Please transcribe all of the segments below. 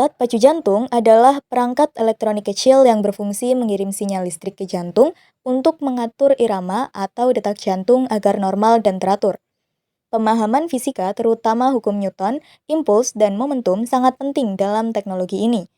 Alat pacu jantung adalah perangkat elektronik kecil yang berfungsi mengirim sinyal listrik ke jantung untuk mengatur irama atau detak jantung agar normal dan teratur. Pemahaman fisika, terutama hukum Newton, impuls, dan momentum sangat penting dalam teknologi ini.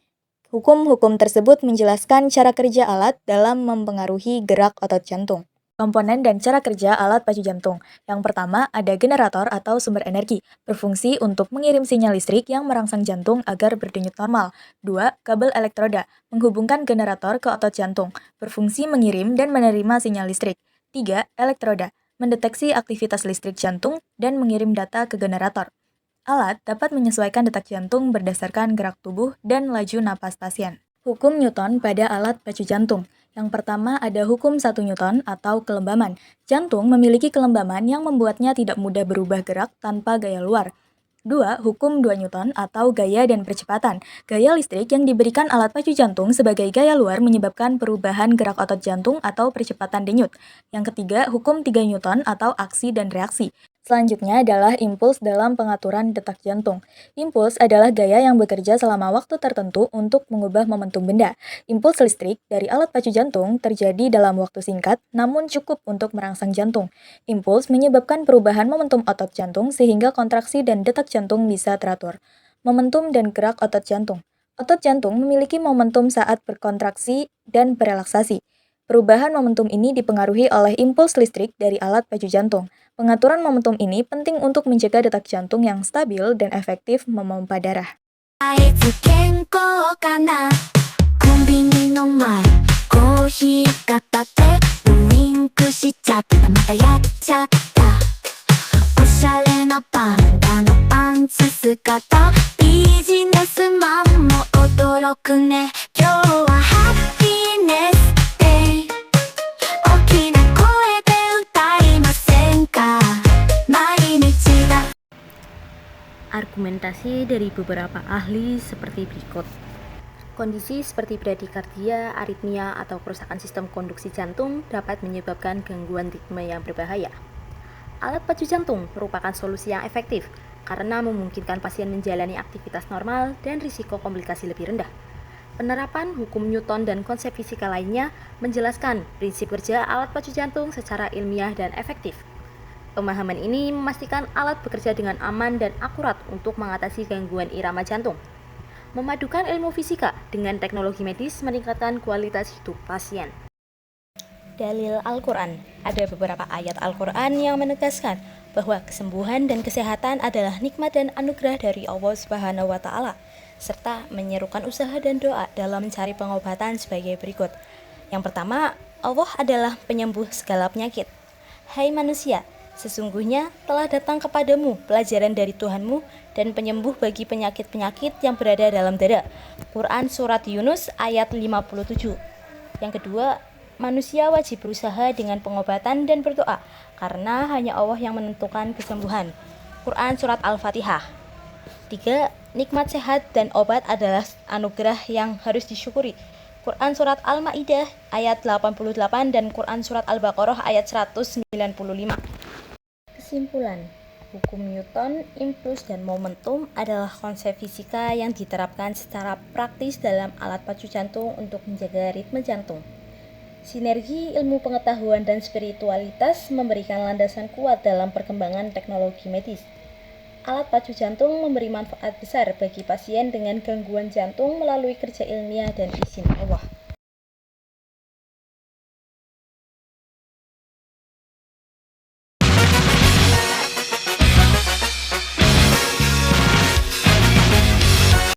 Hukum-hukum tersebut menjelaskan cara kerja alat dalam mempengaruhi gerak otot jantung. Komponen dan cara kerja alat pacu jantung. Yang pertama, ada generator atau sumber energi, berfungsi untuk mengirim sinyal listrik yang merangsang jantung agar berdenyut normal. Dua, kabel elektroda, menghubungkan generator ke otot jantung, berfungsi mengirim dan menerima sinyal listrik. Tiga, elektroda, mendeteksi aktivitas listrik jantung dan mengirim data ke generator. Alat dapat menyesuaikan detak jantung berdasarkan gerak tubuh dan laju napas pasien. Hukum Newton pada alat pacu jantung. Yang pertama ada hukum 1 Newton atau kelembaman. Jantung memiliki kelembaman yang membuatnya tidak mudah berubah gerak tanpa gaya luar. 2. Hukum 2 Newton atau gaya dan percepatan. Gaya listrik yang diberikan alat pacu jantung sebagai gaya luar menyebabkan perubahan gerak otot jantung atau percepatan denyut. Yang ketiga, hukum 3 Newton atau aksi dan reaksi. Selanjutnya adalah impuls dalam pengaturan detak jantung. Impuls adalah gaya yang bekerja selama waktu tertentu untuk mengubah momentum benda. Impuls listrik dari alat pacu jantung terjadi dalam waktu singkat, namun cukup untuk merangsang jantung. Impuls menyebabkan perubahan momentum otot jantung sehingga kontraksi dan detak jantung bisa teratur. Momentum dan gerak otot jantung. Otot jantung memiliki momentum saat berkontraksi dan berelaksasi. Perubahan momentum ini dipengaruhi oleh impuls listrik dari alat pacu jantung. Pengaturan momentum ini penting untuk menjaga detak jantung yang stabil dan efektif memompa darah. 健康かなコンビニの前コーヒー片手ウインクしちゃったまたやっちゃったおしゃれなパンダのパンツ姿ビジネスマンも驚くね今日はハッピーネスデイ大きな声で歌いませんか毎日が Argumentasi dari beberapa ahli seperti berikut. Kondisi seperti bradykardia, aritmia, atau kerusakan sistem konduksi jantung dapat menyebabkan gangguan ritme yang berbahaya. Alat pacu jantung merupakan solusi yang efektif karena memungkinkan pasien menjalani aktivitas normal dan risiko komplikasi lebih rendah. Penerapan hukum Newton dan konsep fisika lainnya menjelaskan prinsip kerja alat pacu jantung secara ilmiah dan efektif. Pemahaman ini memastikan alat bekerja dengan aman dan akurat untuk mengatasi gangguan irama jantung. Memadukan ilmu fisika dengan teknologi medis meningkatkan kualitas hidup pasien. Dalil Al-Quran. Ada beberapa ayat Al-Quran yang menegaskan bahwa kesembuhan dan kesehatan adalah nikmat dan anugerah dari Allah Subhanahu wa Ta'ala, serta menyerukan usaha dan doa dalam mencari pengobatan sebagai berikut. Yang pertama, Allah adalah penyembuh segala penyakit. Hai manusia, sesungguhnya telah datang kepadamu pelajaran dari Tuhanmu dan penyembuh bagi penyakit-penyakit yang berada dalam dada. Quran Surat Yunus ayat 57. Yang kedua, manusia wajib berusaha dengan pengobatan dan berdoa, karena hanya Allah yang menentukan kesembuhan. Quran Surat Al-Fatihah. 3. Nikmat sehat dan obat adalah anugerah yang harus disyukuri. Quran Surat Al-Ma'idah ayat 88 dan Quran Surat Al-Baqarah ayat 195. Kesimpulan, hukum Newton, impuls, dan momentum adalah konsep fisika yang diterapkan secara praktis dalam alat pacu jantung untuk menjaga ritme jantung. Sinergi ilmu pengetahuan dan spiritualitas memberikan landasan kuat dalam perkembangan teknologi medis. Alat pacu jantung memberi manfaat besar bagi pasien dengan gangguan jantung melalui kerja ilmiah dan izin Allah.